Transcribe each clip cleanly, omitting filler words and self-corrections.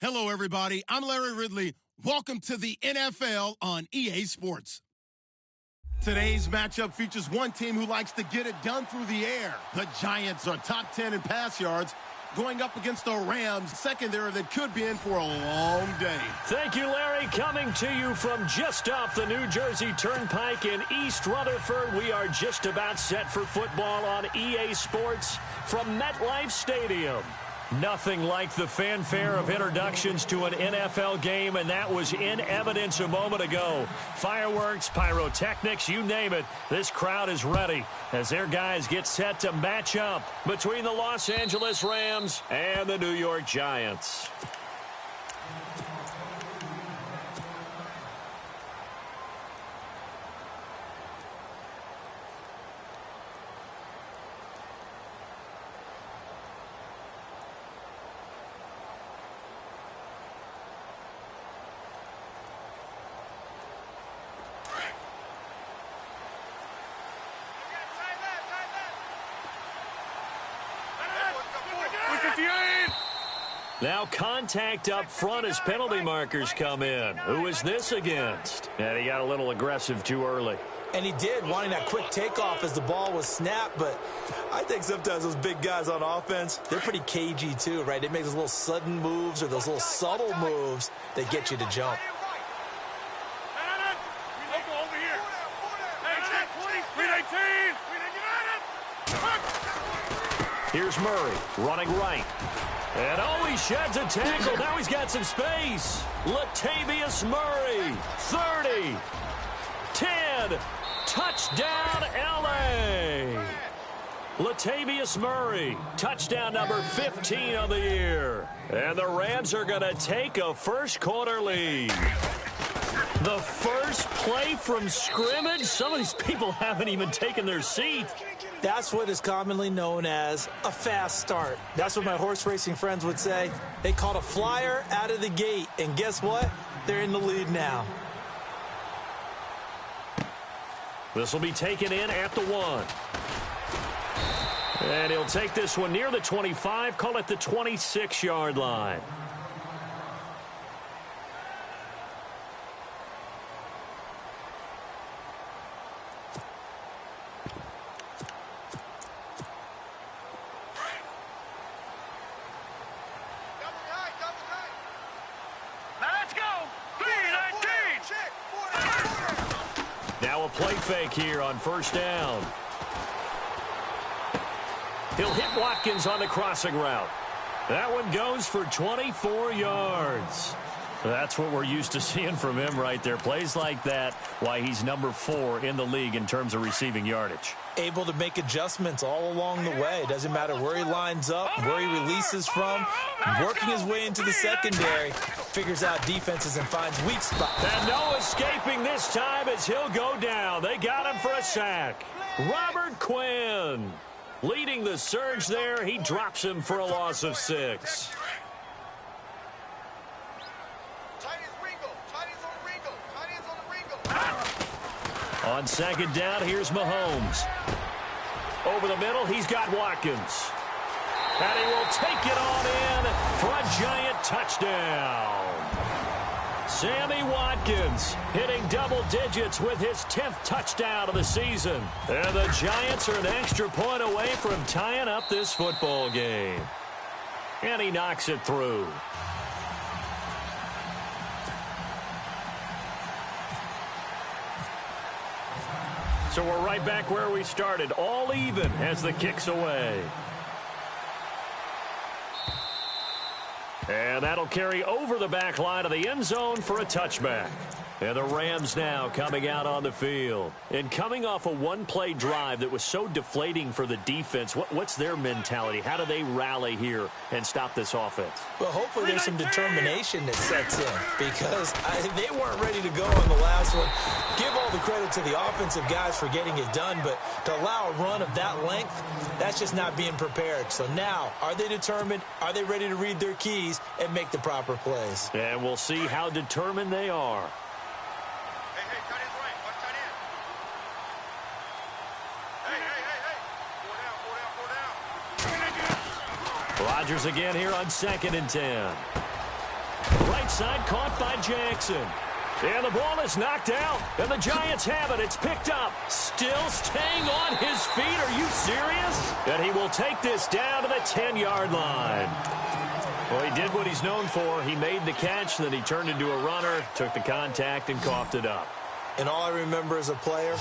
Hello, everybody. I'm Larry Ridley. Welcome to the NFL on EA Sports. Today's matchup features one team who likes to get it done through the air. The Giants are top 10 in pass yards, going up against the Rams secondary that could be in for a long day. Thank you, Larry. Coming to you from just off the New Jersey Turnpike in East Rutherford, we are just about set for football on EA Sports from MetLife Stadium. Nothing like the fanfare of introductions to an NFL game, and that was in evidence a moment ago. Fireworks, pyrotechnics, you name it. This crowd is ready as their guys get set to match up between the Los Angeles Rams and the New York Giants. Now contact up front as penalty markers come in. Who is this against? And he got a little aggressive too early. And he did, wanting that quick takeoff as the ball was snapped. But I think sometimes those big guys on offense, they're pretty cagey too, right? They make those little sudden moves or those little subtle moves that get you to jump. Here's Murray running right. And oh, he sheds a tackle. Now he's got some space. Latavius Murray, 30, 10, touchdown LA. Latavius Murray, touchdown number 15 of the year. And the Rams are going to take a first quarter lead. The first play from scrimmage. Some of these people haven't even taken their seat. That's what is commonly known as a fast start. That's what my horse racing friends would say. They caught a flyer out of the gate, and guess what? They're in the lead now. This will be taken in at the 1. And he'll take this one near the 25, call it the 26-yard line. Now a play fake here on first down. He'll hit Watkins on the crossing route. That one goes for 24 yards. That's what we're used to seeing from him right there. Plays like that, why he's number 4 in the league in terms of receiving yardage. Able to make adjustments all along the way. Doesn't matter where he lines up, where he releases from. Working his way into the secondary. Figures out defenses and finds weak spots. And no escaping this time as he'll go down. They got him for a sack. Robert Quinn leading the surge there. He drops him for a loss of 6. On second down, here's Mahomes. Over the middle, he's got Watkins. And he will take it on in for a giant touchdown. Sammy Watkins hitting double digits with his 10th touchdown of the season. And the Giants are an extra point away from tying up this football game. And he knocks it through. So we're right back where we started, all even as the kick's away. And that'll carry over the back line of the end zone for a touchback. And the Rams now coming out on the field. And coming off a one-play drive that was so deflating for the defense, what's their mentality? How do they rally here and stop this offense? Well, hopefully there's some determination that sets in because they weren't ready to go on the last one. Give all the credit to the offensive guys for getting it done, but to allow a run of that length, that's just not being prepared. So now, are they determined? Are they ready to read their keys and make the proper plays? And we'll see how determined they are. Rodgers again here on 2nd and 10. outside, caught by Jackson. And the ball is knocked out, and the Giants have it. It's picked up. Still staying on his feet. Are you serious? And he will take this down to the 10-yard line. Well, he did what he's known for. He made the catch, then he turned into a runner, took the contact, and coughed it up. And all I remember as a player,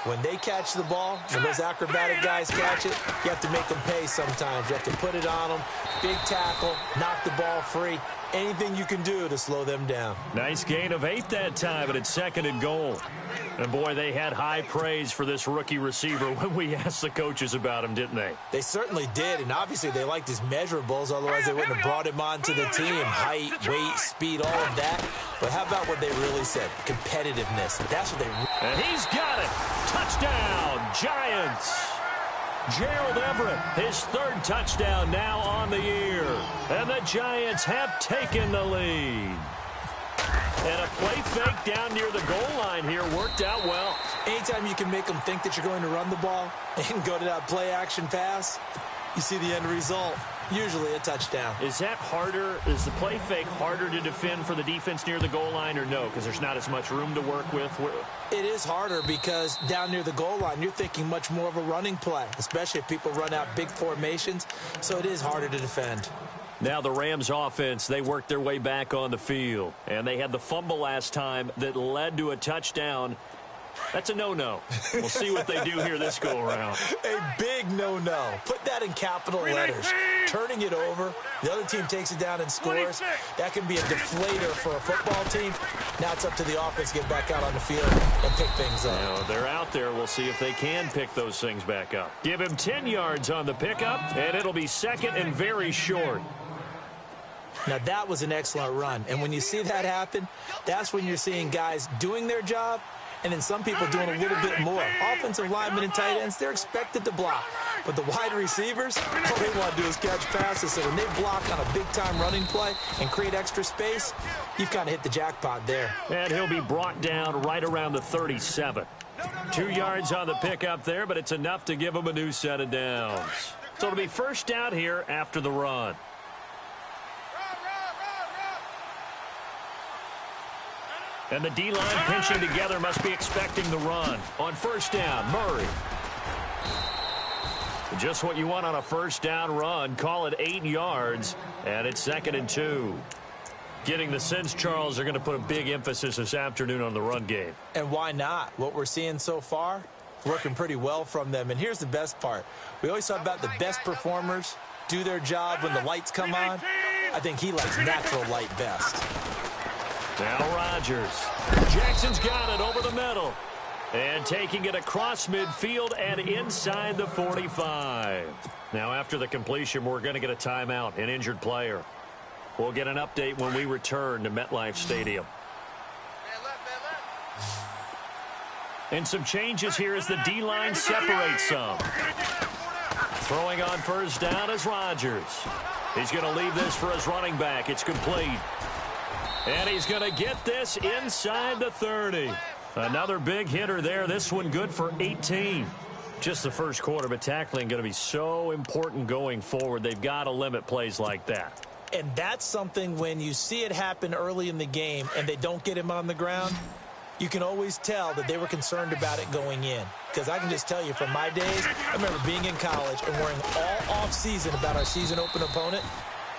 when they catch the ball, when those acrobatic guys catch it, you have to make them pay sometimes. You have to put it on them, big tackle, knock the ball free. Anything you can do to slow them down. Nice gain of 8 that time, and it's 2nd and goal. And, boy, they had high praise for this rookie receiver when we asked the coaches about him, didn't they? They certainly did, and obviously they liked his measurables. Otherwise, they wouldn't have brought him onto the team. Height, weight, speed, all of that. But how about what they really said? Competitiveness. That's what they... And he's got it. Touchdown, Giants. Gerald Everett, his 3rd touchdown now on the year. And the Giants have taken the lead. And a play fake down near the goal line here worked out well. Anytime you can make them think that you're going to run the ball and go to that play-action pass, you see the end result. Usually a touchdown. Is that harder? Is the play fake harder to defend for the defense near the goal line or no? Because there's not as much room to work with? It is harder because down near the goal line, you're thinking much more of a running play, especially if people run out big formations. So it is harder to defend. Now the Rams offense, they worked their way back on the field. And they had the fumble last time that led to a touchdown. That's a no-no. We'll see what they do here this go-around. A big no-no. Put that in capital letters. Turning it over, the other team takes it down and scores. That can be a deflator for a football team. Now it's up to the offense to get back out on the field and pick things up. Now, they're out there. We'll see if they can pick those things back up. Give him 10 yards on the pickup, and it'll be 2nd and very short. Now, that was an excellent run. And when you see that happen, that's when you're seeing guys doing their job and then some people doing a little bit more. Offensive linemen and tight ends, they're expected to block. But the wide receivers, all they want to do is catch passes. So when they block on a big-time running play and create extra space, you've kind of hit the jackpot there. And he'll be brought down right around the 37. 2 yards on the pickup there, but it's enough to give him a new set of downs. So it'll be first down here after the run. And the D-line pinching together must be expecting the run. On first down, Murray. Just what you want on a first down run. Call it 8 yards, and it's 2nd and 2. Getting the sense, Charles, are going to put a big emphasis this afternoon on the run game. And why not? What we're seeing so far, working pretty well from them. And here's the best part. We always talk about the best performers do their job when the lights come on. I think he likes natural light best. Now Rodgers. Jackson's got it over the middle. And taking it across midfield and inside the 45. Now after the completion, we're going to get a timeout, an injured player. We'll get an update when we return to MetLife Stadium. And some changes here as the D-line separates some. Throwing on first down is Rodgers. He's going to leave this for his running back. It's complete. And he's going to get this inside the 30. Another big hitter there. This one good for 18. Just the first quarter, but tackling going to be so important going forward. They've got to limit plays like that. And that's something when you see it happen early in the game and they don't get him on the ground, you can always tell that they were concerned about it going in. Because I can just tell you from my days, I remember being in college and worrying all off-season about our season open opponent.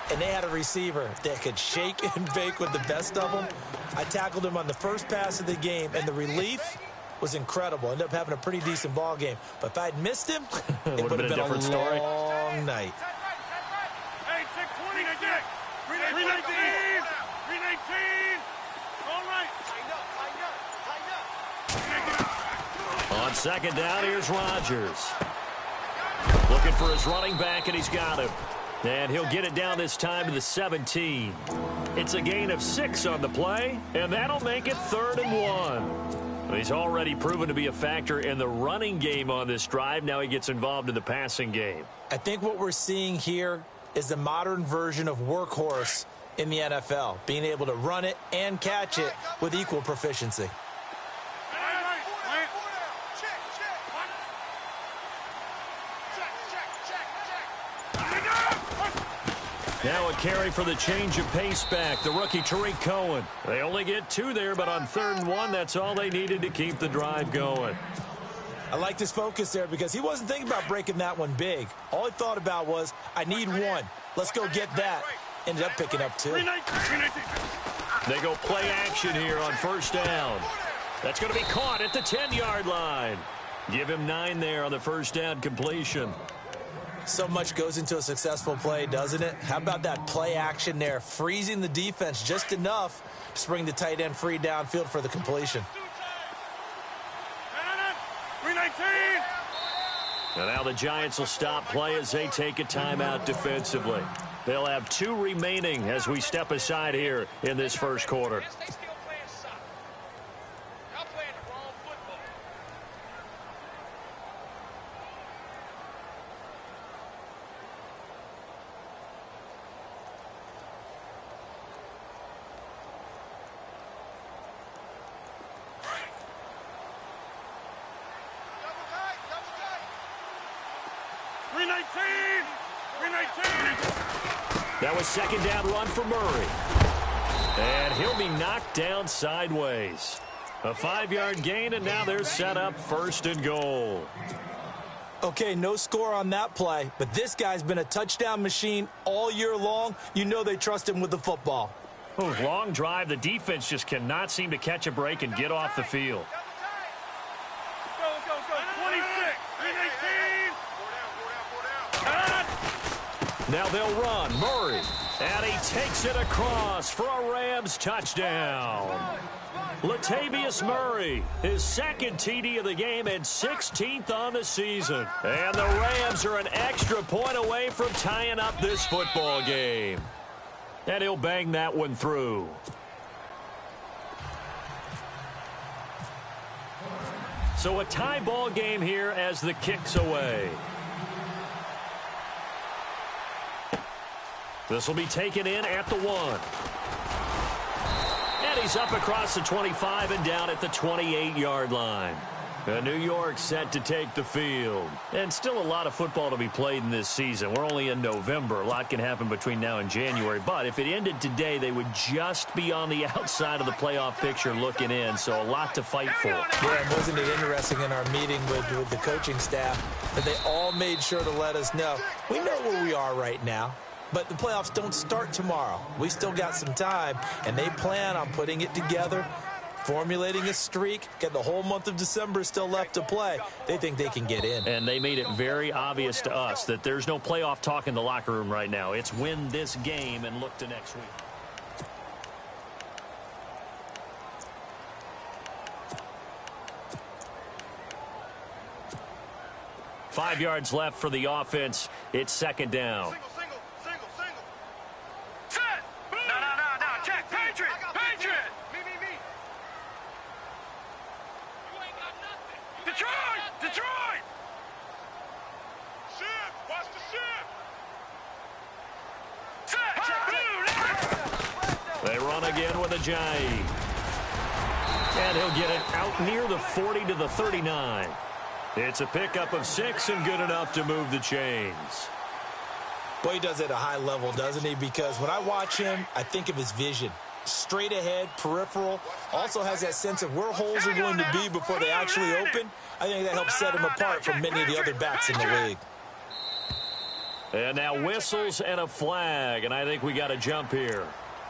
And they had a receiver that could shake and bake with the best of them. I tackled him on the first pass of the game, and the relief was incredible. Ended up having a pretty decent ball game. But if I'd missed him, it would have been a long night. Hey, 620, Dick. 319. 319. All right. Tighten up. On second down, here's Rodgers. Looking for his running back, and he's got him. And he'll get it down this time to the 17. It's a gain of 6 on the play, and that'll make it 3rd and 1. He's already proven to be a factor in the running game on this drive. Now he gets involved in the passing game. I think what we're seeing here is the modern version of workhorse in the NFL, being able to run it and catch it with equal proficiency. Now a carry for the change of pace back, the rookie Tariq Cohen. They only get 2 there, but on 3rd and 1, that's all they needed to keep the drive going. I liked his focus there because he wasn't thinking about breaking that one big. All he thought about was, I need 1. Let's go get that. Ended up picking up 2. They go play action here on 1st down. That's going to be caught at the 10-yard line. Give him 9 there on the 1st down completion. So much goes into a successful play, doesn't it? How about that play action there, freezing the defense just enough to bring the tight end free downfield for the completion. And now the Giants will stop play as they take a timeout defensively. They'll have 2 remaining as we step aside here in this 1st quarter. That was 2nd down run for Murray. And he'll be knocked down sideways. A 5-yard gain, and now they're set up 1st and goal. Okay, no score on that play, but this guy's been a touchdown machine all year long. You know they trust him with the football. Oh, long drive. The defense just cannot seem to catch a break and get off the field. Go. 26. 3-18. Now they'll run. Murray. And he takes it across for a Rams touchdown. Latavius Murray, his 2nd TD of the game and 16th on the season. And the Rams are an extra point away from tying up this football game. And he'll bang that one through. So a tie ball game here as the kick's away. This will be taken in at the 1. And he's up across the 25 and down at the 28-yard line. New York set to take the field. And still a lot of football to be played in this season. We're only in November. A lot can happen between now and January. But if it ended today, they would just be on the outside of the playoff picture looking in. So a lot to fight for. Yeah, and wasn't it interesting in our meeting with the coaching staff that they all made sure to let us know, we know where we are right now. But the playoffs don't start tomorrow. We still got some time, and they plan on putting it together, formulating a streak, get the whole month of December still left to play. They think they can get in. And they made it very obvious to us that there's no playoff talk in the locker room right now. It's win this game and look to next week. Five yards left for the offense. It's 2nd down. Detroit! Shift! Watch the shift! They run again with a Jai. And he'll get it out near the 40 to the 39. It's a pickup of 6 and good enough to move the chains. Boy, he does it at a high level, doesn't he? Because when I watch him, I think of his vision. Straight ahead, peripheral, also has that sense of where holes are going to be before they actually open. I think that helps set him apart from many of the other backs in the league. And now whistles and a flag, and I think we got a jump here.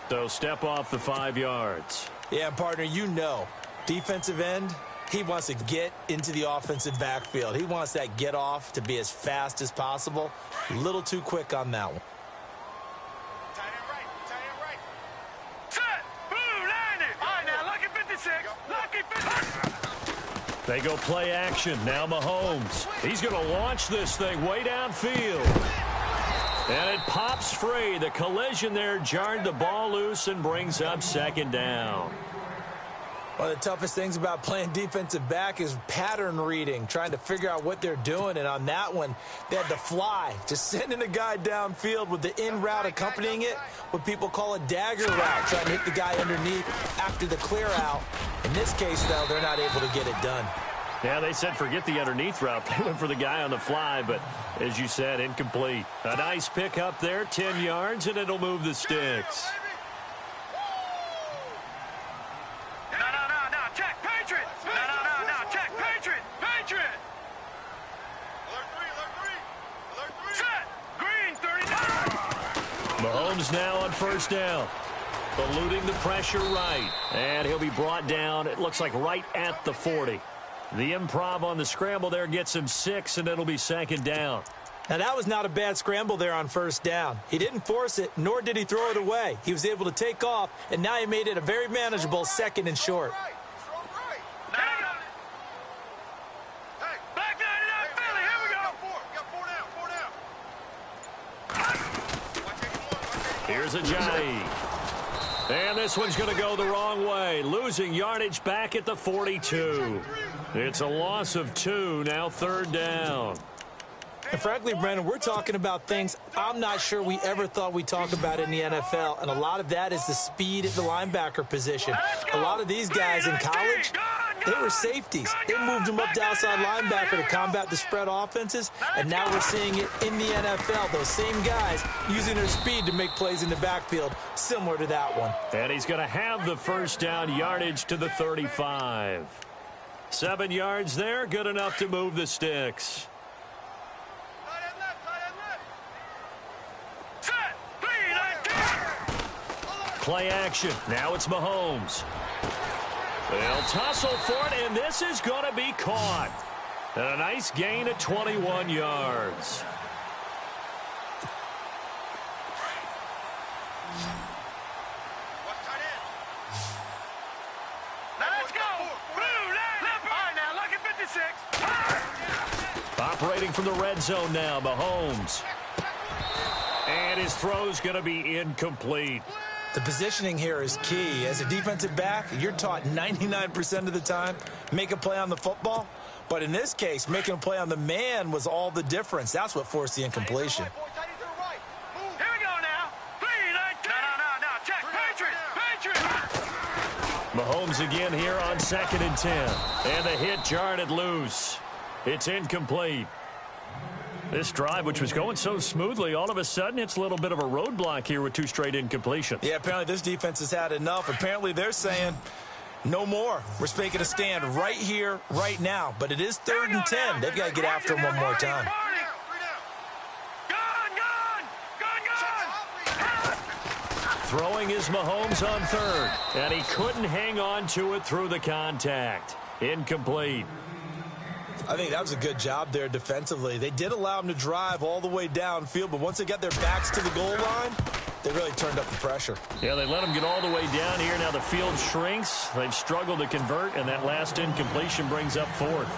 So step off the 5 yards. Yeah, partner, you know, defensive end, he wants to get into the offensive backfield. He wants that get off to be as fast as possible. A little too quick on that one. They go play action. Now Mahomes. He's going to launch this thing way downfield. And it pops free. The collision there jarred the ball loose and brings up 2nd down. One of the toughest things about playing defensive back is pattern reading, trying to figure out what they're doing. And on that one, they had to fly, just sending a guy downfield with the in route accompanying it, what people call a dagger route, trying to hit the guy underneath after the clear out. In this case, though, they're not able to get it done. Yeah, they said forget the underneath route. They went for the guy on the fly, but as you said, incomplete. A nice pick up there, 10 yards, and it'll move the sticks. No, check, Patriot. No, check, Patriot. Alert three. Set, green, 39. Mahomes now on first down. Eluding the pressure right. And he'll be brought down, it looks like right at the 40. The improv on the scramble there gets him 6, and it'll be second down. Now, that was not a bad scramble there on first down. He didn't force it, nor did he throw it away. He was able to take off, and now he made it a very manageable 2nd and short. No. Hey, back 99, Philly, here we go. Here's Ajayi. And this one's going to go the wrong way. Losing yardage back at the 42. It's a loss of 2, now 3rd down. And frankly, Brandon, we're talking about things I'm not sure we ever thought we'd talk about in the NFL. And a lot of that is the speed at the linebacker position. A lot of these guys in college, they were safeties. They moved them up to outside linebacker to combat the spread offenses. And now we're seeing it in the NFL. Those same guys using their speed to make plays in the backfield, similar to that one. And he's going to have the first down, yardage to the 35. 7 yards there, good enough to move the sticks. Play action. Now it's Mahomes. They'll tussle for it, and this is going to be caught. And a nice gain of 21 yards. Let's go. Blue, left. All right, now, lucky 56. Operating from the red zone now, Mahomes. And his throw's going to be incomplete. The positioning here is key. As a defensive back, you're taught 99% of the time, make a play on the football. But in this case, making a play on the man was all the difference. That's what forced the incompletion. Here we go now. 3-19. No. Check. Patriot. Mahomes again here on 2nd and 10. And the hit jarred it loose. It's incomplete. This drive, which was going so smoothly, all of a sudden it's a little bit of a roadblock here with 2 straight incompletions. Yeah, apparently this defense has had enough. Apparently they're saying no more. We're making a stand right here, right now. But it is 3rd and 10. They've got to get after him one more time. Throwing is Mahomes on 3rd. And he couldn't hang on to it through the contact. Incomplete. I think that was a good job there defensively. They did allow him to drive all the way downfield, but once they got their backs to the goal line, they really turned up the pressure. Yeah, they let him get all the way down here. Now the field shrinks. They've struggled to convert, and that last incompletion brings up 4th.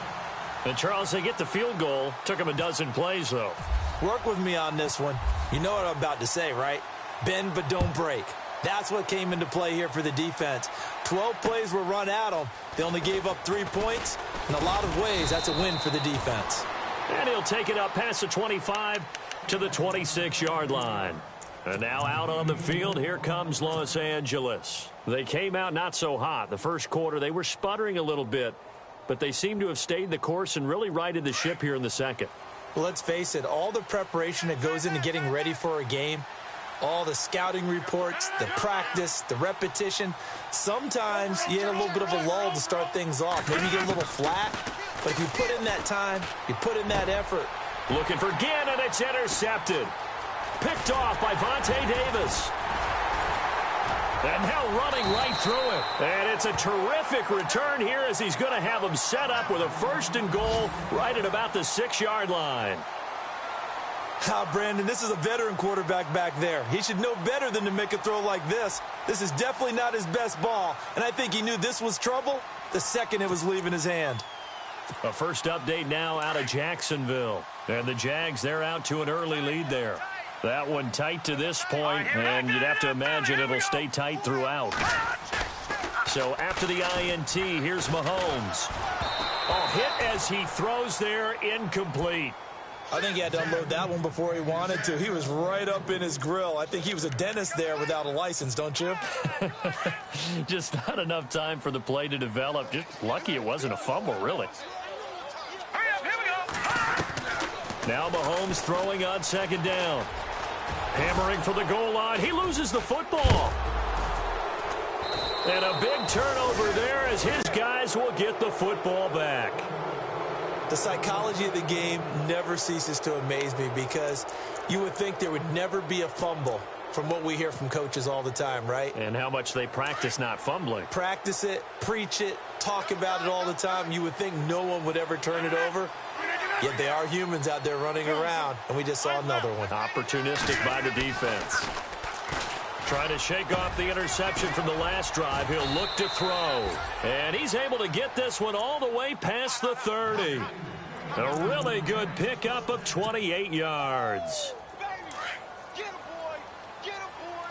And, Charles, they get the field goal. Took them a dozen plays, though. Work with me on this one. You know what I'm about to say, right? Bend but don't break. That's what came into play here for the defense. 12 plays were run at them. They only gave up 3 points. In a lot of ways, that's a win for the defense. And he'll take it up past the 25 to the 26-yard line. And now out on the field, here comes Los Angeles. They came out not so hot. The first quarter, they were sputtering a little bit, but they seem to have stayed the course and really righted the ship here in the second. Well, let's face it, all the preparation that goes into getting ready for a game, all the scouting reports, the practice, the repetition. Sometimes you get a little bit of a lull to start things off. Maybe you get a little flat. But if you put in that time, you put in that effort. Looking for Ginn, and it's intercepted. Picked off by Vontae Davis. And now running right through it. And it's a terrific return here as he's going to have him set up with a 1st and goal right at about the 6-yard line. Brandon, this is a veteran quarterback back there. He should know better than to make a throw like this. This is definitely not his best ball, and I think he knew this was trouble the second it was leaving his hand. A first update now out of Jacksonville. And the Jags, they're out to an early lead there. That one tight to this point, and you'd have to imagine it'll stay tight throughout. So after the INT, here's Mahomes. Hit as he throws there, incomplete. I think he had to unload that one before he wanted to. He was right up in his grill. I think he was a dentist there without a license, don't you? Just not enough time for the play to develop. Just lucky it wasn't a fumble, really. Now Mahomes throwing on second down. Hammering for the goal line. He loses the football. And a big turnover there as his guys will get the football back. The psychology of the game never ceases to amaze me because you would think there would never be a fumble from what we hear from coaches all the time, right? And how much they practice not fumbling. Practice it, preach it, talk about it all the time. You would think no one would ever turn it over. Yet they are humans out there running around, and we just saw another one. Opportunistic by the defense. Trying to shake off the interception from the last drive. He'll look to throw. And he's able to get this one all the way past the 30. A really good pickup of 28 yards. Get him, boy. Get him, boy.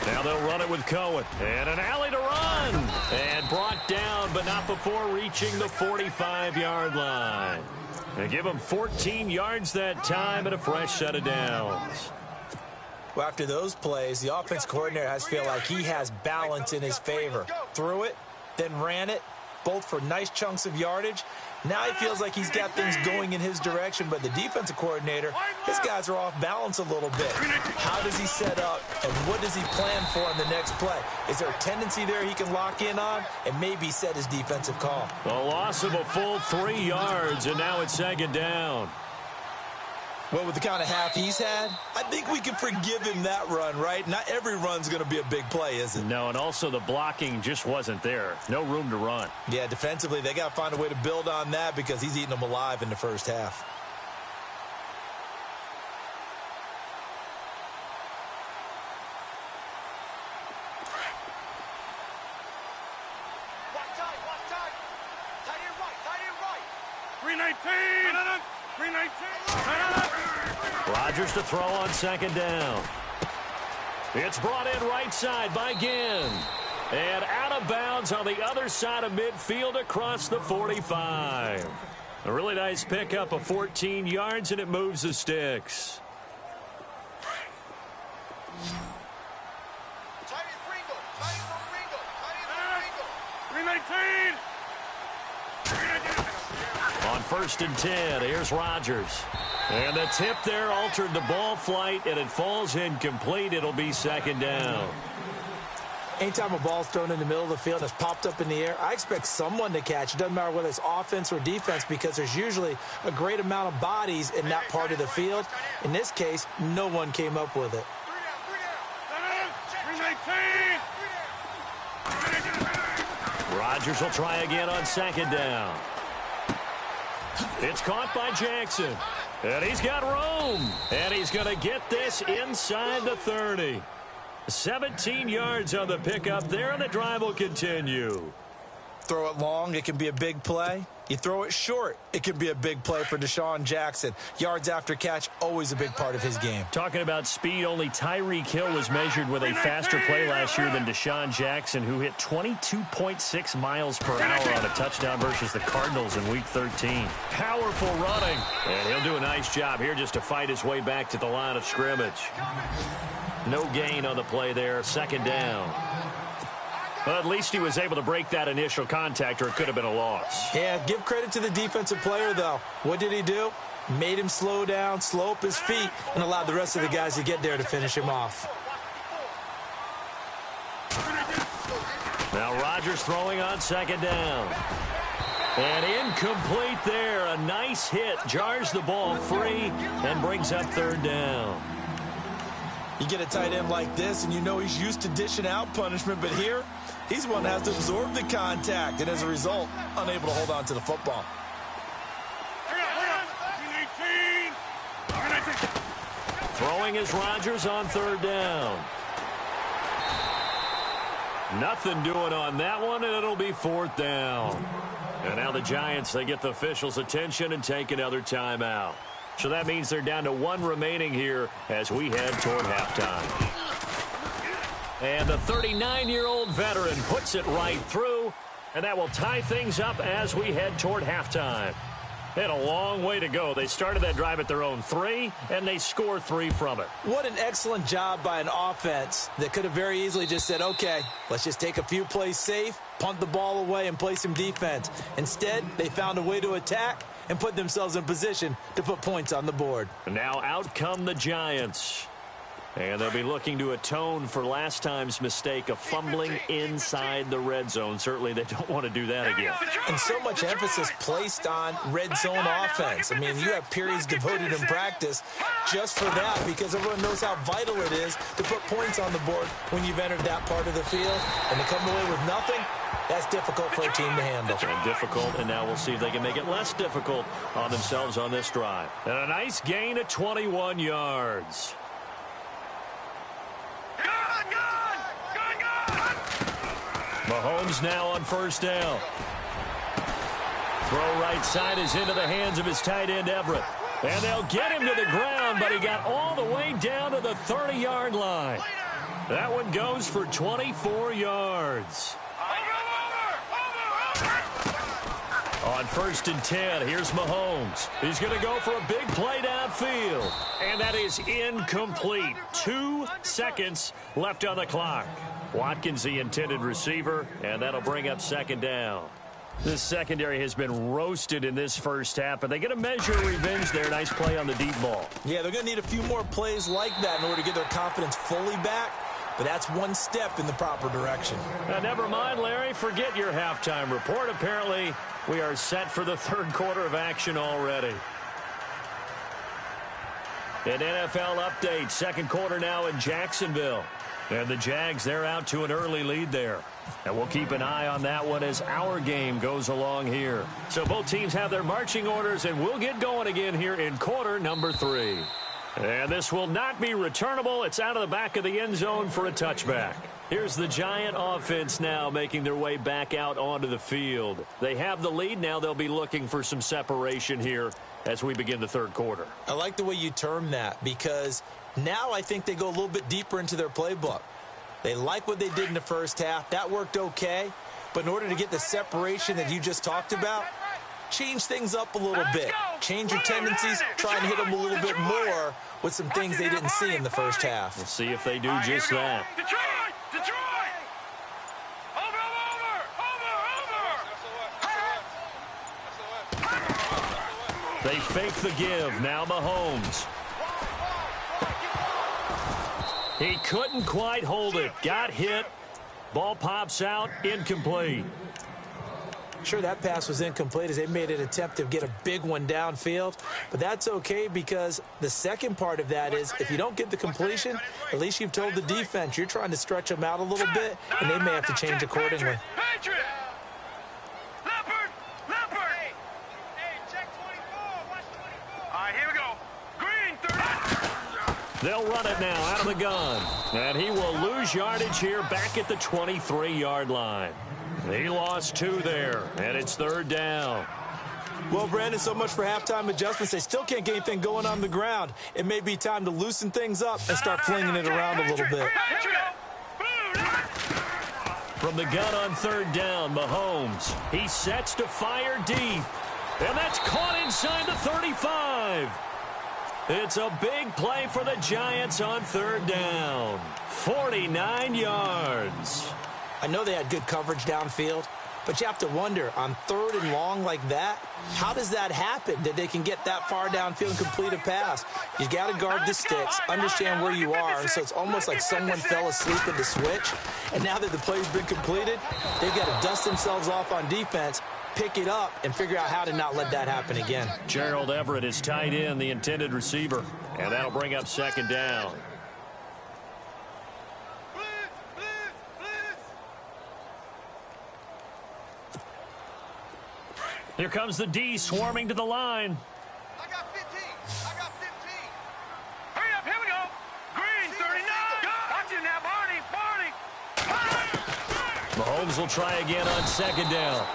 Now they'll run it with Cohen. And an alley to run. And brought down, but not before reaching the 45-yard line. They give him 14 yards that time and a fresh set of downs. Well, after those plays, the offense coordinator has to feel like he has balance in his favor. Threw it, then ran it, both for nice chunks of yardage. Now he feels like he's got things going in his direction, but the defensive coordinator, his guys are off balance a little bit. How does he set up, and what does he plan for on the next play? Is there a tendency there he can lock in on and maybe set his defensive call? A loss of a full 3 yards, and now it's second down. Well, with the kind of half he's had, I think we can forgive him that run, right? Not every run's going to be a big play, is it? No, and also the blocking just wasn't there. No room to run. Yeah, defensively, they got to find a way to build on that because he's eating them alive in the first half. Watch time. Tight end right. 319. 319. Rodgers to throw on second down. It's brought in right side by Ginn. And out of bounds on the other side of midfield across the 45. A really nice pickup of 14 yards, and it moves the sticks. Tight end Ringo. Tight end Ringo. Tight end Ringo. 319. On 1st and 10, here's Rodgers. And the tip there altered the ball flight, and it falls incomplete. It'll be second down. Anytime a ball's thrown in the middle of the field and it's popped up in the air, I expect someone to catch. It doesn't matter whether it's offense or defense because there's usually a great amount of bodies in that part of the field. In this case, no one came up with it. 319. Rodgers will try again on second down. It's caught by Jackson. And he's got room. And he's going to get this inside the 30. 17 yards on the pickup there, and the drive will continue. Throw it long, it can be a big play. You throw it short, it can be a big play for Deshaun Jackson. Yards after catch, always a big part of his game. Talking about speed, only Tyreek Hill was measured with a faster play last year than Deshaun Jackson, who hit 22.6 miles per hour on a touchdown versus the Cardinals in Week 13. Powerful running, and he'll do a nice job here just to fight his way back to the line of scrimmage. No gain on the play there, second down. But at least he was able to break that initial contact, or it could have been a loss. Yeah, give credit to the defensive player, though. What did he do? Made him slow down, slow up his feet, and allowed the rest of the guys to get there to finish him off. Now Rodgers throwing on second down. And incomplete there. A nice hit. Jars the ball free and brings up third down. You get a tight end like this, and you know he's used to dishing out punishment, but here, he's one that has to absorb the contact, and as a result, unable to hold on to the football. 319. Throwing is Rodgers on third down. Nothing doing on that one, and it'll be fourth down. And now the Giants, they get the officials' attention and take another timeout. So that means they're down to one remaining here as we head toward halftime. And the 39-year-old veteran puts it right through, and that will tie things up as we head toward halftime. And a long way to go. They started that drive at their own 3, and they score 3 from it. What an excellent job by an offense that could have very easily just said, okay, let's just take a few plays safe, punt the ball away, and play some defense. Instead, they found a way to attack and put themselves in position to put points on the board. Now out come the Giants. And they'll be looking to atone for last time's mistake of fumbling inside the red zone. Certainly they don't want to do that again. And so much emphasis placed on red zone offense. I mean, you have periods devoted in practice just for that because everyone knows how vital it is to put points on the board when you've entered that part of the field. And to come away with nothing, that's difficult for a team to handle. And difficult, and now we'll see if they can make it less difficult on themselves on this drive. And a nice gain of 21 yards. Mahomes now on first down. Throw right side is into the hands of his tight end, Everett. And they'll get him to the ground, but he got all the way down to the 30-yard line. That one goes for 24 yards. On 1st and 10, here's Mahomes. He's going to go for a big play downfield. And that is incomplete. 2 seconds left on the clock. Watkins, the intended receiver, and that'll bring up 2nd down. This secondary has been roasted in this first half, but they get a measure of revenge there. Nice play on the deep ball. Yeah, they're going to need a few more plays like that in order to get their confidence fully back, but that's one step in the proper direction. Never mind, Larry. Forget your halftime report. Apparently, we are set for the 3rd quarter of action already. An NFL update. 2nd quarter now in Jacksonville. And the Jags, they're out to an early lead there. And we'll keep an eye on that one as our game goes along here. So both teams have their marching orders, and we'll get going again here in quarter number 3. And this will not be returnable. It's out of the back of the end zone for a touchback. Here's the Giant offense now making their way back out onto the field. They have the lead. Now they'll be looking for some separation here as we begin the 3rd quarter. I like the way you term that because now I think they go a little bit deeper into their playbook. They like what they did in the first half. That worked okay. But in order to get the separation that you just talked about, change things up a little bit. Change your tendencies. Try and hit them a little bit more with some things they didn't see in the first half. We'll see if they do just that. Detroit! Over! They fake the give. Now Mahomes. He couldn't quite hold it. Got hit. Ball pops out. Incomplete. Sure, that pass was incomplete as they made an attempt to get a big one downfield. But that's okay because the second part of that is if you don't get the completion, at least you've told the defense you're trying to stretch them out a little bit, and they may have to change accordingly. Patriot! Leopard! Hey, check 24. Watch 24. All right, here we go. Green, 30. They'll run it now out of the gun. And he will lose yardage here back at the 23-yard line. He lost 2 there, and it's 3rd down. Well, Brandon, so much for halftime adjustments. They still can't get anything going on the ground. It may be time to loosen things up and start flinging it around a little bit. From the gun on 3rd down, Mahomes. He sets to fire deep, and that's caught inside the 35. It's a big play for the Giants on 3rd down. 49 yards. I know they had good coverage downfield, but you have to wonder, on 3rd and long like that, how does that happen that they can get that far downfield and complete a pass? You got to guard the sticks, understand where you are, and so it's almost like someone fell asleep at the switch, and now that the play's been completed, they've got to dust themselves off on defense, pick it up, and figure out how to not let that happen again. Gerald Everett is tight end, the intended receiver, and that'll bring up 2nd down. Here comes the D swarming to the line. I got 15. Hurry up, here we go. Green, 39. Watch it now, Barney. Mahomes will try again on 2nd down.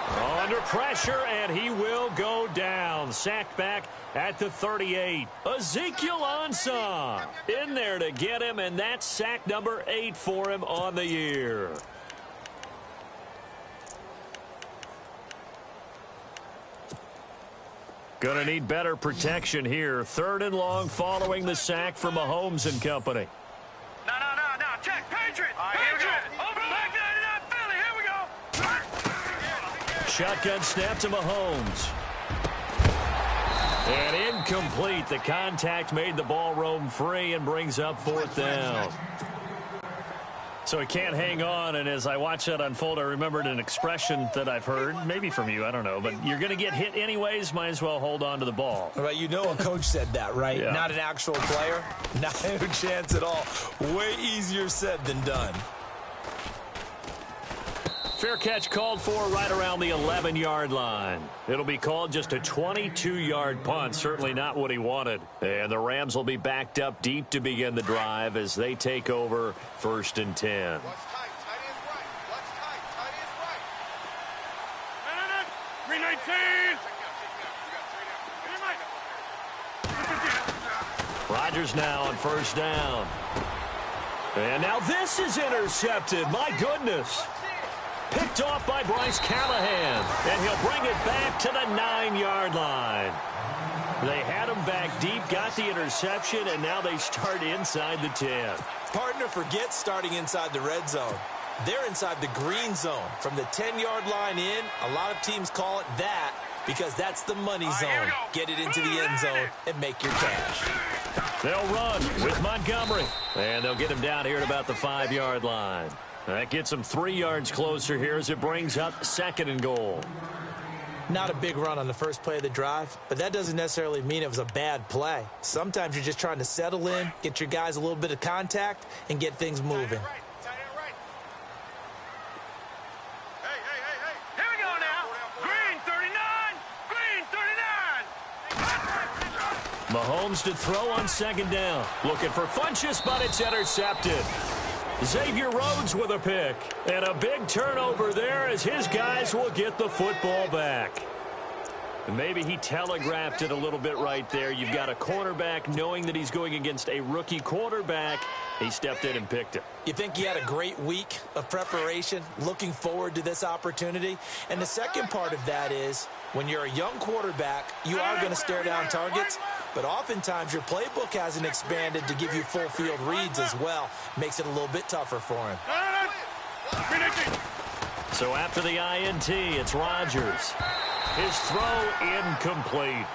Under pressure, and he will go down. Sacked back at the 38. Ezekiel Ansah in there to get him, and that's sack number 8 for him on the year. Going to need better protection here. 3rd and long following the sack from Mahomes and company. No. Check. Patriot. Patriot. Over back 99 Philly. Here we go. Shotgun snap to Mahomes. And incomplete. The contact made the ball roam free and brings up 4th down. So he can't hang on, and as I watch that unfold, I remembered an expression that I've heard, maybe from you, I don't know, but you're going to get hit anyways, might as well hold on to the ball. Well, you know a coach said that, right? Yeah. Not an actual player. Not a chance at all. Way easier said than done. Fair catch called for right around the 11-yard line. It'll be called just a 22-yard punt. Certainly not what he wanted. And the Rams will be backed up deep to begin the drive as they take over 1st and 10. Watch tight. Tight end's right. Watch tight. Tight end's right. 319. Rodgers now on 1st down. And now this is intercepted. My goodness. Picked off by Bryce Callahan. And he'll bring it back to the 9-yard line. They had him back deep, got the interception, and now they start inside the 10. Partner forgets starting inside the red zone. They're inside the green zone. From the 10-yard line in, a lot of teams call it that because that's the money zone. Get it into the end zone and make your cash. They'll run with Montgomery. And they'll get him down here at about the 5-yard line. That gets them 3 yards closer here as it brings up 2nd and goal. Not a big run on the first play of the drive, but that doesn't necessarily mean it was a bad play. Sometimes you're just trying to settle in, get your guys a little bit of contact, and get things moving. Tight end right. Hey. Here we go now. Green 39. Mahomes to throw on 2nd down. Looking for Funchess, but it's intercepted. Xavier Rhodes with a pick. And a big turnover there as his guys will get the football back. Maybe he telegraphed it a little bit right there. You've got a cornerback knowing that he's going against a rookie quarterback. He stepped in and picked it. You think he had a great week of preparation, looking forward to this opportunity? And the second part of that is, when you're a young quarterback, you are going to stare down targets, but oftentimes your playbook hasn't expanded to give you full field reads as well. Makes it a little bit tougher for him. So after the INT, it's Rodgers. His throw incomplete.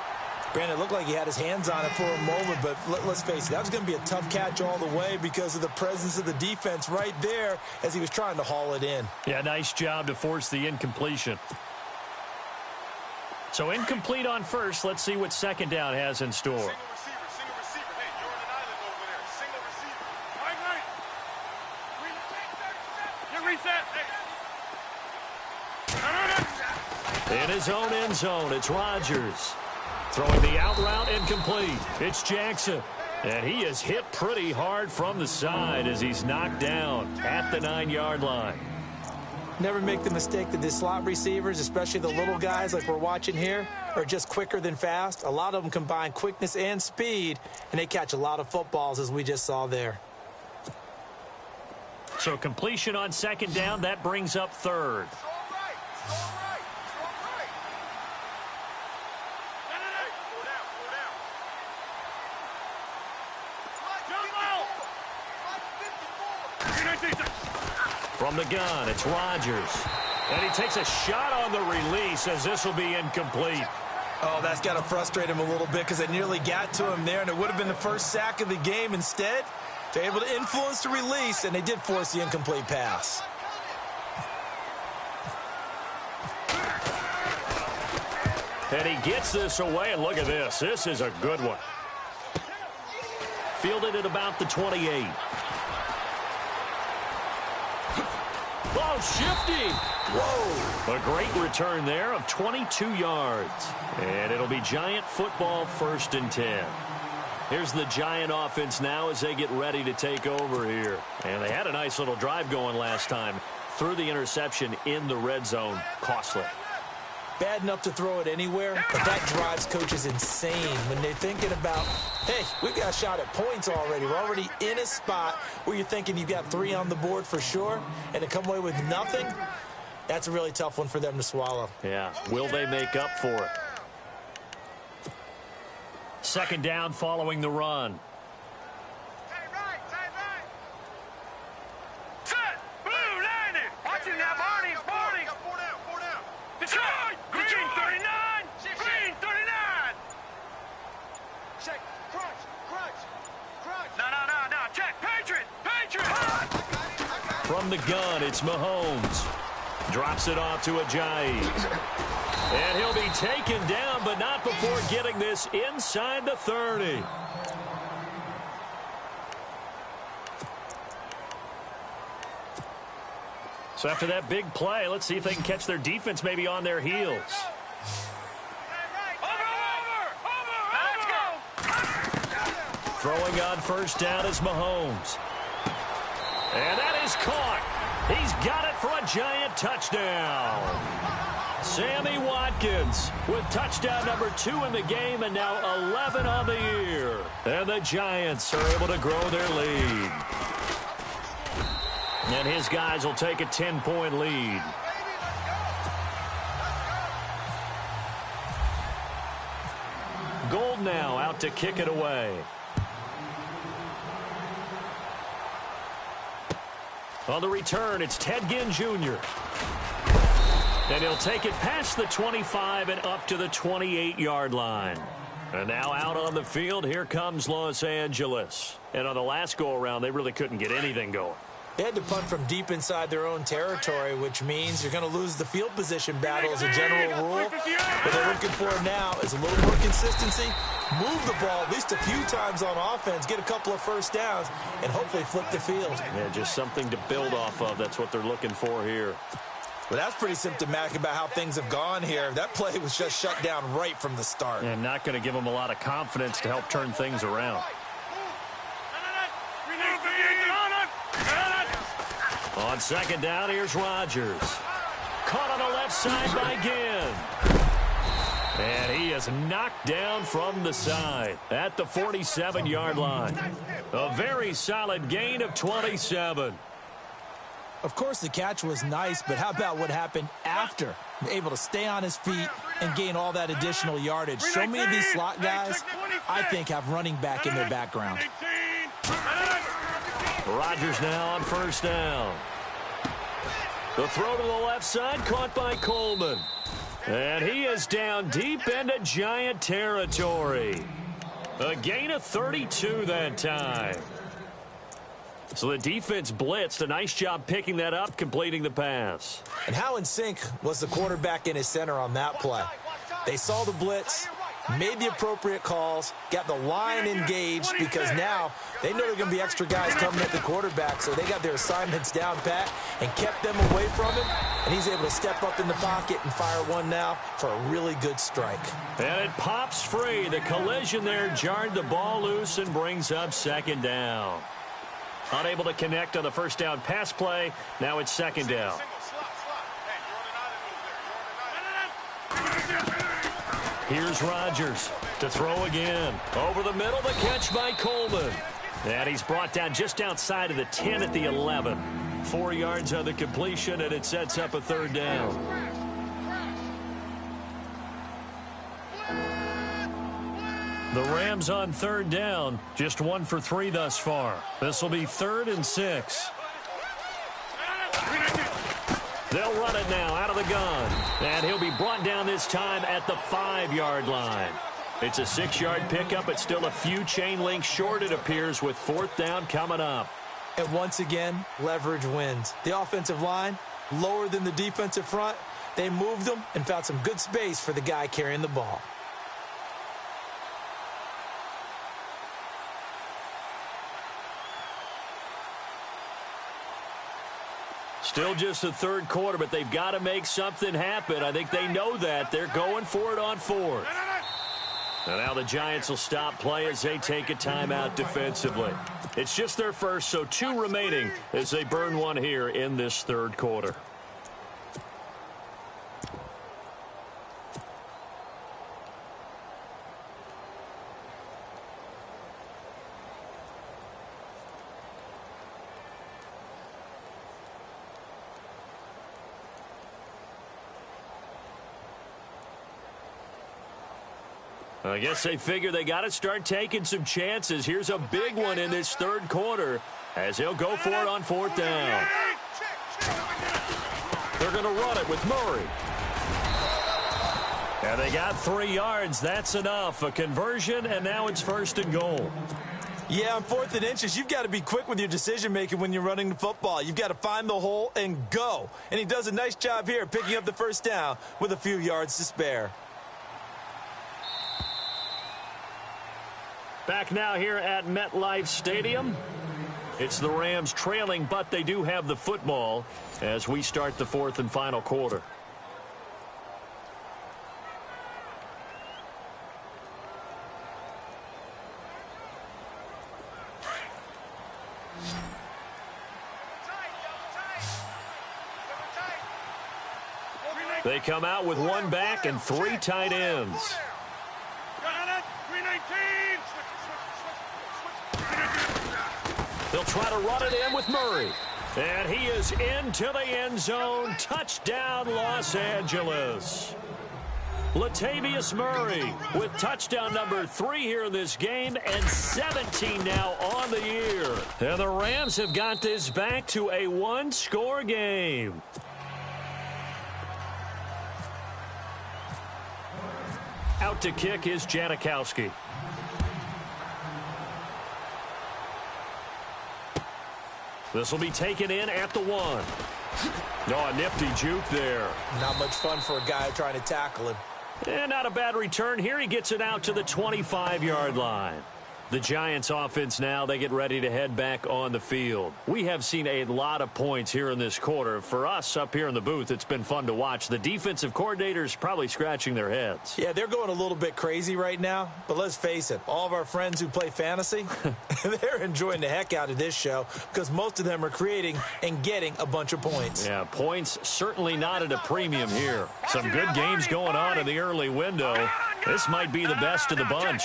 Brandon, it looked like he had his hands on it for a moment, but let's face it, that was going to be a tough catch all the way because of the presence of the defense right there as he was trying to haul it in. Yeah, nice job to force the incompletion. So incomplete on first. Let's see what 2nd down has in store. Single receiver. Hey, you're on an island over there. Single receiver. Right. Get reset. In his own end zone, it's Rodgers. Throwing the out route incomplete. It's Jackson. And he is hit pretty hard from the side as he's knocked down at the 9-yard line. Never make the mistake that the slot receivers, especially the little guys like we're watching here, are just quicker than fast. A lot of them combine quickness and speed, and they catch a lot of footballs as we just saw there. So completion on 2nd down, that brings up 3rd. From the gun, it's Rodgers. And he takes a shot on the release as this will be incomplete. Oh, that's got to frustrate him a little bit because they nearly got to him there, and it would have been the first sack of the game. Instead, they're able to influence the release, and they did force the incomplete pass. And he gets this away, and look at this. This is a good one. Fielded at about the 28. Oh, shifty. Whoa. A great return there of 22 yards. And it'll be Giant football 1st and 10. Here's the Giant offense now as they get ready to take over here. And they had a nice little drive going last time. Threw the interception in the red zone. Costly. Bad enough to throw it anywhere, but that drives coaches insane when they're thinking about, hey, we've got a shot at points already. We're already in a spot where you're thinking you've got 3 on the board for sure, and to come away with nothing, that's a really tough one for them to swallow. Yeah, will they make up for it? second down following the run. Tight right, tight right. Set. Blue, landing. Watching now, Barney. Barney. Got four down. Detroit. Green 39. Green 39. Check. Crunch. No. Check. Patriot. From the gun, it's Mahomes. Drops it off to Ajayi. And he'll be taken down, but not before getting this inside the 30. So after that big play, let's see if they can catch their defense maybe on their heels. Throwing on first down is Mahomes. And that is caught. He's got it for a giant touchdown. Sammy Watkins with touchdown number 2 in the game and now 11 on the year. And the Giants are able to grow their lead. And his guys will take a 10-point lead. Gold now out to kick it away. On the return, it's Ted Ginn Jr. And he'll take it past the 25 and up to the 28-yard line. And now out on the field, here comes Los Angeles. And on the last go-around, they really couldn't get anything going. They had to punt from deep inside their own territory, which means you're going to lose the field position battle as a general rule. What they're looking for now is a little more consistency, move the ball at least a few times on offense, get a couple of first downs, and hopefully flip the field. Yeah, just something to build off of. That's what they're looking for here. But that's pretty symptomatic about how things have gone here. That play was just shut down right from the start. And not going to give them a lot of confidence to help turn things around. On second down, here's Rodgers. Caught on the left side by Ginn. And he is knocked down from the side at the 47-yard line. A very solid gain of 27. Of course, the catch was nice, but how about what happened after? Able to stay on his feet and gain all that additional yardage. So many of these slot guys, I think, have running back in their background. Rodgers now on first down. The throw to the left side caught by Coleman. And he is down deep into Giant territory. A gain of 32 that time. So the defense blitzed. A nice job picking that up, completing the pass. And how in sync was the quarterback in his center on that play? They saw the blitz, made the appropriate calls, got the line engaged because now they know there are going to be extra guys coming at the quarterback, so they got their assignments down pat and kept them away from him, and he's able to step up in the pocket and fire one now for a really good strike. And it pops free. The collision there jarred the ball loose and brings up second down. Unable to connect on the first down pass play. Now it's second down. Here's Rodgers to throw again. Over the middle, the catch by Coleman. And he's brought down just outside of the 10 at the 11. 4 yards on the completion, and it sets up a third down. The Rams on third down, just 1 for 3 thus far. This will be 3rd and 6. They'll run it now out of the gun. And he'll be brought down this time at the 5-yard line. It's a 6-yard pickup. It's still a few chain links short, it appears, with 4th down coming up. And once again, leverage wins. The offensive line, lower than the defensive front. They moved them and found some good space for the guy carrying the ball. Still just the third quarter, but they've got to make something happen. I think they know that. They're going for it on 4th. And now the Giants will stop play as they take a timeout defensively. It's just their first, so 2 remaining as they burn one here in this third quarter. I guess they figure they got to start taking some chances. Here's a big one in this third quarter as he'll go for it on fourth down. They're going to run it with Murray. And they got 3 yards. That's enough. A conversion, and now it's first and goal. Yeah, on 4th and inches, you've got to be quick with your decision-making when you're running the football. You've got to find the hole and go. And he does a nice job here picking up the first down with a few yards to spare. Back now here at MetLife Stadium. It's the Rams trailing, but they do have the football as we start the 4th and final quarter. They come out with 1 back and 3 tight ends. They'll try to run it in with Murray. And he is into the end zone. Touchdown, Los Angeles. Latavius Murray with touchdown number 3 here in this game and 17 now on the year. And the Rams have got this back to a 1-score game. Out to kick is Janikowski. This will be taken in at the 1. Oh, a nifty juke there. Not much fun for a guy trying to tackle him. And not a bad return here. He gets it out to the 25-yard line. The Giants offense now, they get ready to head back on the field. We have seen a lot of points here in this quarter. For us up here in the booth, it's been fun to watch. The defensive coordinators probably scratching their heads. Yeah, they're going a little bit crazy right now. But let's face it, all of our friends who play fantasy, they're enjoying the heck out of this show because most of them are creating and getting a bunch of points. Yeah, points certainly not at a premium here. Some good games going on in the early window. This might be the best of the bunch.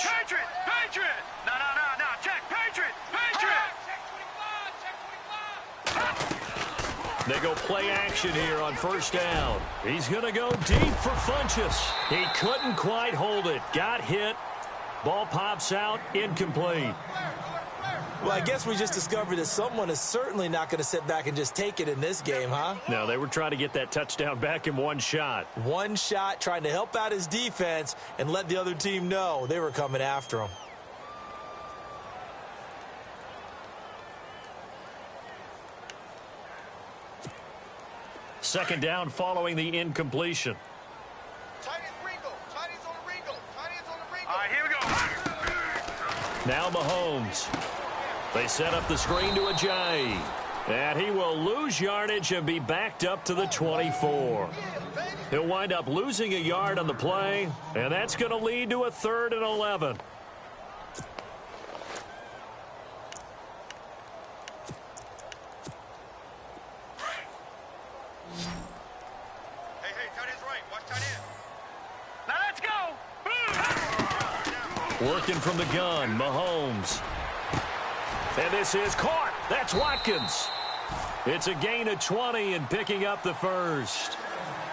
They go play action here on first down. He's going to go deep for Funchess. He couldn't quite hold it. Got hit. Ball pops out. Incomplete. Well, I guess we just discovered that someone is certainly not going to sit back and just take it in this game, huh? No, they were trying to get that touchdown back in one shot. One shot, trying to help out his defense and let the other team know they were coming after him. Second down following the incompletion. All right, here we go. Now Mahomes. They set up the screen to Ajayi. And he will lose yardage and be backed up to the 24. He'll wind up losing a yard on the play, and that's going to lead to a 3rd and 11. Working from the gun, Mahomes. And this is caught. That's Watkins. It's a gain of 20 and picking up the first.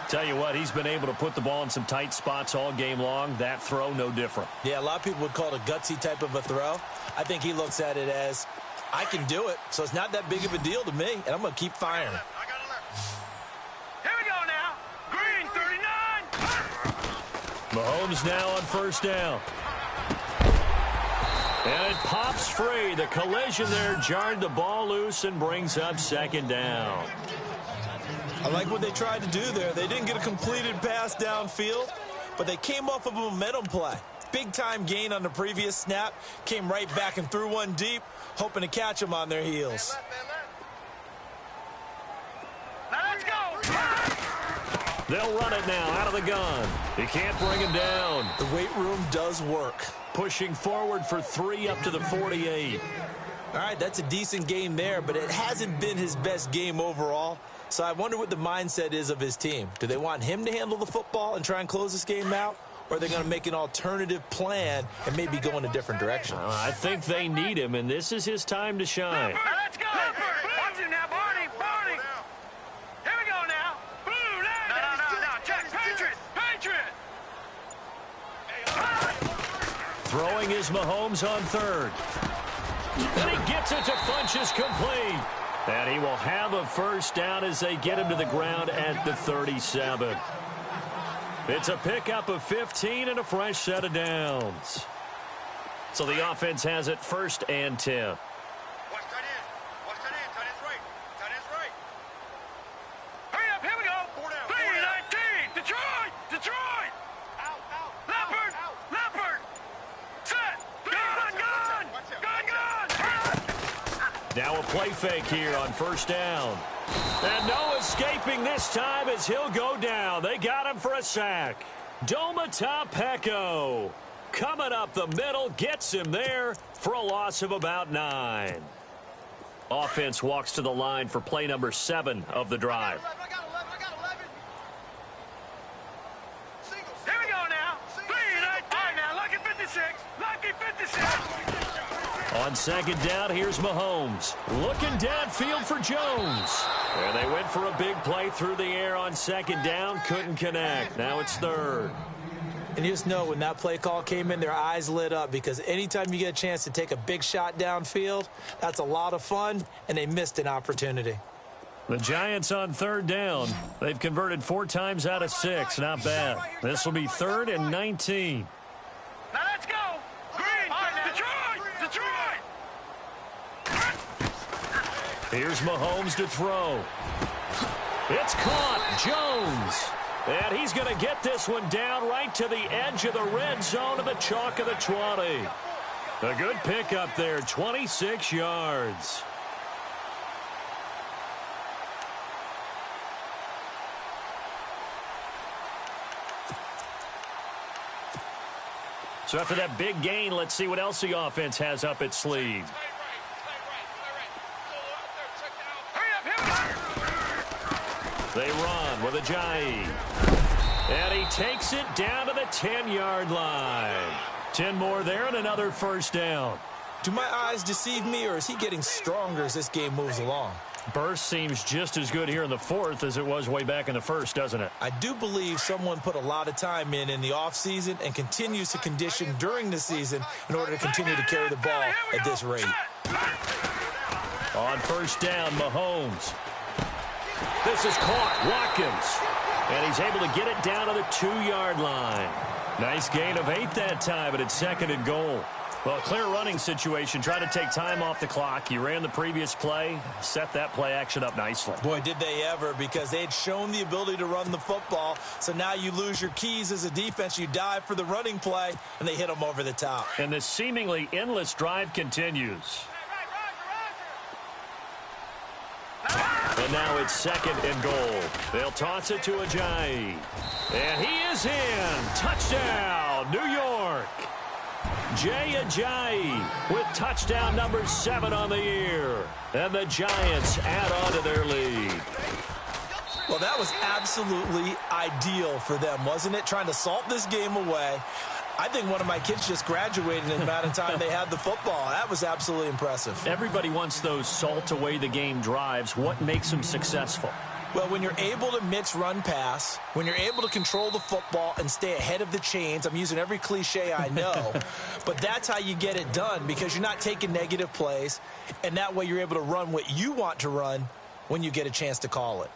Tell you what, he's been able to put the ball in some tight spots all game long. That throw, no different. Yeah, a lot of people would call it a gutsy type of a throw. I think he looks at it as, I can do it, so it's not that big of a deal to me, and I'm going to keep firing. Here we go now. Green 39. Mahomes now on first down. And it pops free. The collision there jarred the ball loose and brings up second down. I like what they tried to do there. They didn't get a completed pass downfield, but they came off of a momentum play. Big-time gain on the previous snap. Came right back and threw one deep, hoping to catch them on their heels. Now let's go. They'll run it now out of the gun. He can't bring him down. The weight room does work. Pushing forward for 3 up to the 48. All right, that's a decent game there, but it hasn't been his best game overall. So I wonder what the mindset is of his team. Do they want him to handle the football and try and close this game out? Or are they going to make an alternative plan and maybe go in a different direction? I think they need him, and this is his time to shine. Now let's go. Watch it now, Barney. Barney. Here we go now. No. Check. Patriot. Throwing is Mahomes on third. And he gets it to Funchess complete. And he will have a first down as they get him to the ground at the 37. It's a pickup of 15 and a fresh set of downs. So the offense has it 1st and 10. Watch tight end. Watch tight end. Tight end's right. Tight end's right. Hurry up, here we go. 4 down. 3-19. Detroit. Detroit. Out, out. Leopard. Out. Leopard. Set. Gun. Watch out. Gun. Now a play fake here on 1st down. And no escaping this time as he'll go down. They got him for a sack. Domata Peko coming up the middle, gets him there for a loss of about 9. Offense walks to the line for play number 7 of the drive. I got 11. Single. Here we go now. 3-19. All right, now, lucky 56. Lucky 56. On 2nd down, here's Mahomes. Looking downfield for Jones. And they went for a big play through the air on 2nd down. Couldn't connect. Now it's 3rd. And you just know when that play call came in, their eyes lit up because anytime you get a chance to take a big shot downfield, that's a lot of fun, and they missed an opportunity. The Giants on 3rd down. They've converted 4 times out of 6. Not bad. This will be 3rd and 19. Now let's go. Green. Detroit. Here's Mahomes to throw. It's caught. Jones. And he's going to get this one down right to the edge of the red zone of the chalk of the 20. A good pickup there, 26 yards. So after that big gain, let's see what else the offense has up its sleeve. They run with Ajayi. And he takes it down to the 10-yard line. 10 more there and another first down. Do my eyes deceive me, or is he getting stronger as this game moves along? Burst seems just as good here in the 4th as it was way back in the 1st, doesn't it? I do believe someone put a lot of time in the offseason and continues to condition during the season in order to continue to carry the ball at this rate. On 1st down, Mahomes. This is caught. Watkins. And he's able to get it down to the 2-yard line. Nice gain of 8 that time, but it's 2nd and goal. Well, clear running situation. Try to take time off the clock. He ran the previous play, set that play action up nicely. Boy, did they ever, because they had shown the ability to run the football. So now you lose your keys as a defense. You dive for the running play, and they hit them over the top. And this seemingly endless drive continues. And now it's 2nd and goal. They'll toss it to Ajayi. And he is in. Touchdown, New York. Jay Ajayi with touchdown number 7 on the year. And the Giants add on to their lead. Well, that was absolutely ideal for them, wasn't it? Trying to salt this game away. I think one of my kids just graduated in the amount of time they had the football. That was absolutely impressive. Everybody wants those salt away the game drives. What makes them successful? Well, when you're able to mix run pass, when you're able to control the football and stay ahead of the chains, I'm using every cliche I know, but that's how you get it done because you're not taking negative plays, and that way you're able to run what you want to run when you get a chance to call it.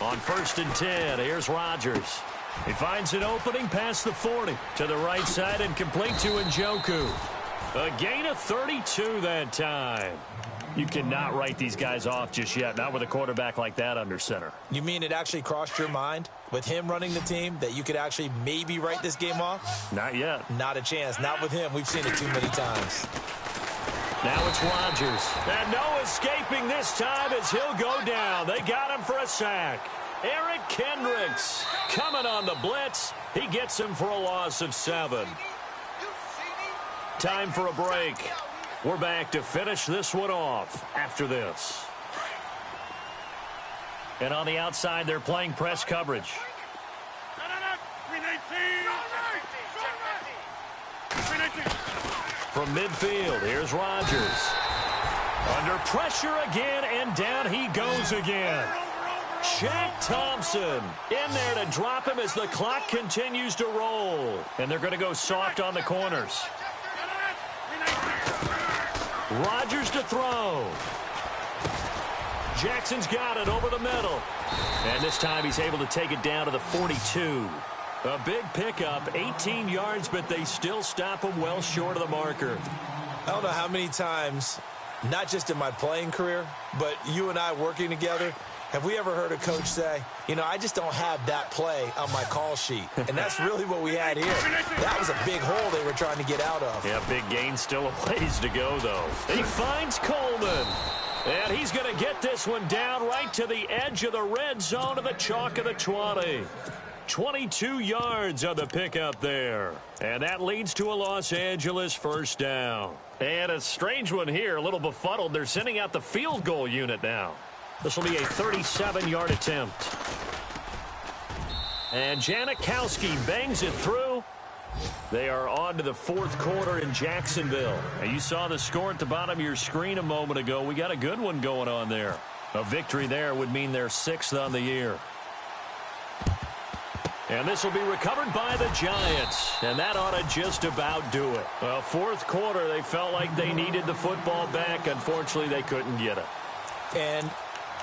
On 1st and 10, here's Rodgers. He finds an opening past the 40 to the right side and complete to Njoku. A gain of 32 that time. You cannot write these guys off just yet, not with a quarterback like that under center. You mean it actually crossed your mind with him running the team that you could actually maybe write this game off? Not yet. Not a chance. Not with him. We've seen it too many times. Now it's Rodgers. And no escaping this time as he'll go down. They got him for a sack. Eric Kendricks coming on the blitz. He gets him for a loss of 7. Time for a break. We're back to finish this one off after this. And on the outside, they're playing press coverage. from midfield. Here's Rodgers. Under pressure again, and down he goes again. Shaq Thompson in there to drop him as the clock continues to roll. And they're going to go soft on the corners. Rodgers to throw. Jackson's got it over the middle. And this time he's able to take it down to the 42. A big pickup, 18 yards, but they still stop him well short of the marker. I don't know how many times, not just in my playing career, but you and I working together, have we ever heard a coach say, you know, I just don't have that play on my call sheet. And that's really what we had here. That was a big hole they were trying to get out of. Yeah, big gain, still a ways to go, though. He finds Coleman. And he's going to get this one down right to the edge of the red zone of the chalk of the 20. 22 yards on the pickup there. And that leads to a Los Angeles first down. And a strange one here, a little befuddled. They're sending out the field goal unit now. This will be a 37-yard attempt. And Janikowski bangs it through. They are on to the fourth quarter in Jacksonville. And you saw the score at the bottom of your screen a moment ago. We got a good one going on there. A victory there would mean they're 6th on the year. And this will be recovered by the Giants. And that ought to just about do it. Well, fourth quarter, they felt like they needed the football back. Unfortunately, they couldn't get it. And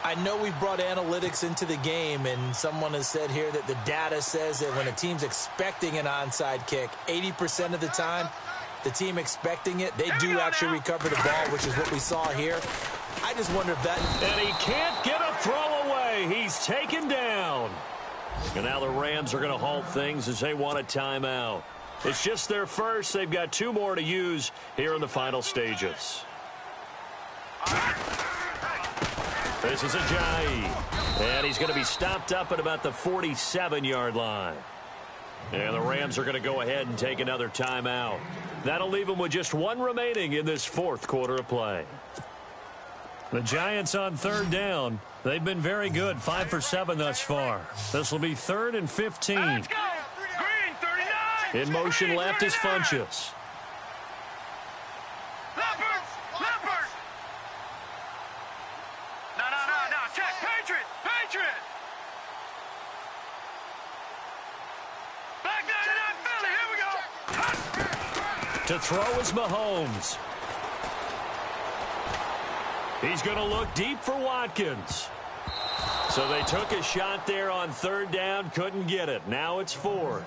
I know we've brought analytics into the game, and someone has said here that the data says that when a team's expecting an onside kick, 80% of the time, the team expecting it, they do actually recover the ball, which is what we saw here. I just wonder if that... And he can't get a throw away. He's taken down. And now the Rams are going to halt things as they want a timeout. It's just their first. They've got 2 more to use here in the final stages. This is Ajayi. And he's going to be stopped up at about the 47-yard line. And the Rams are going to go ahead and take another timeout. That'll leave them with just 1 remaining in this fourth quarter of play. The Giants on third down. They've been very good, 5 for 7 thus far. This will be 3rd and 15. Let's go. Green, 39. In motion left is Funchess. Leopard. Leopard. No. Check. Patriot. Patriot. Back 99 Philly. Here we go. To throw is Mahomes. He's going to look deep for Watkins. So they took a shot there on third down, couldn't get it. Now it's 4th.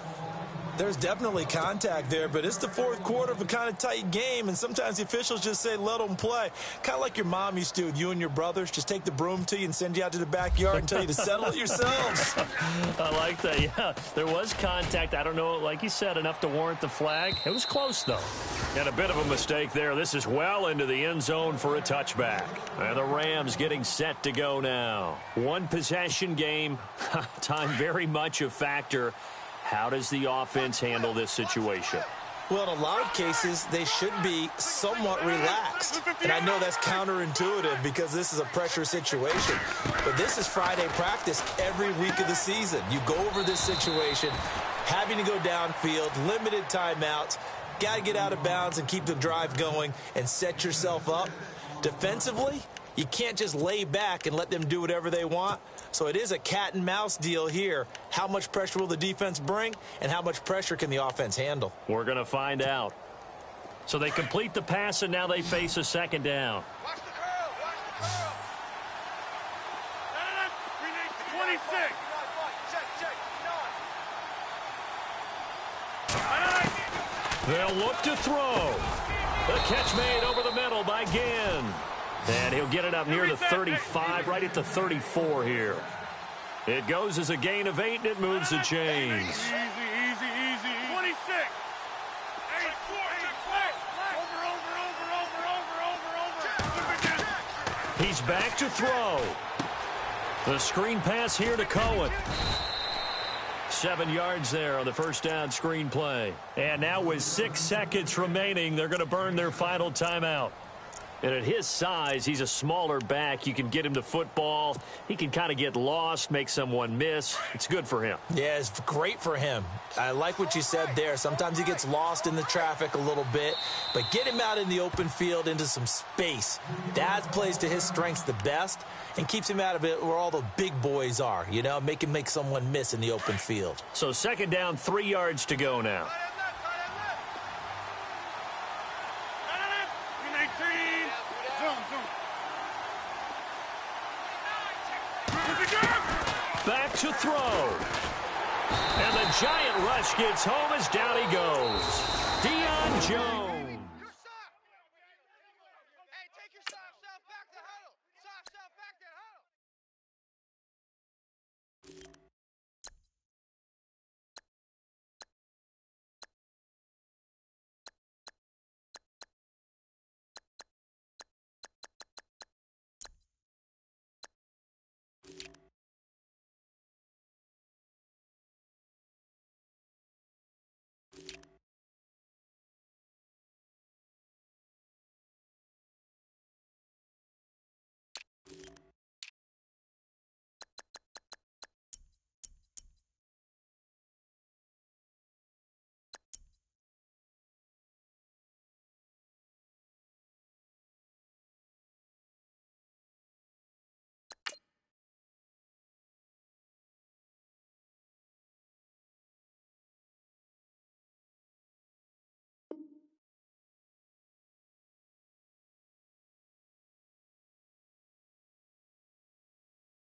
There's definitely contact there, but it's the fourth quarter of a kind of tight game, and sometimes the officials just say, let them play. Kind of like your mom used to with you and your brothers. Just take the broom to you and send you out to the backyard and tell you to settle it yourselves. I like that, yeah. There was contact. I don't know, like you said, enough to warrant the flag. It was close, though. And a bit of a mistake there. This is well into the end zone for a touchback. And the Rams getting set to go now. 1 possession game. Time very much a factor. How does the offense handle this situation? Well, in a lot of cases, they should be somewhat relaxed. And I know that's counterintuitive because this is a pressure situation. But this is Friday practice every week of the season. You go over this situation, having to go downfield, limited timeouts, got to get out of bounds and keep the drive going and set yourself up. Defensively, you can't just lay back and let them do whatever they want. So it is a cat and mouse deal here. How much pressure will the defense bring, and how much pressure can the offense handle? We're going to find out. So they complete the pass, and now they face a second down. Watch the curl. Watch the curl. 26. They'll look to throw. The catch made over the middle by Ginn. And he'll get it up near the 35, right at the 34 here. It goes as a gain of 8, and it moves the chains. Easy. 26. He's back to throw. The screen pass here to Cohen. 7 yards there on the first down screen play. And now with 6 seconds remaining, they're going to burn their final timeout. And at his size, he's a smaller back. You can get him to football. He can kind of get lost, make someone miss. It's good for him. Yeah, it's great for him. I like what you said there. Sometimes he gets lost in the traffic a little bit, but get him out in the open field into some space. That plays to his strengths the best and keeps him out of it where all the big boys are, you know, make him make someone miss in the open field. So 2nd down, 3 yards to go now. Back to throw. And the giant rush gets home as down he goes. Deion Jones.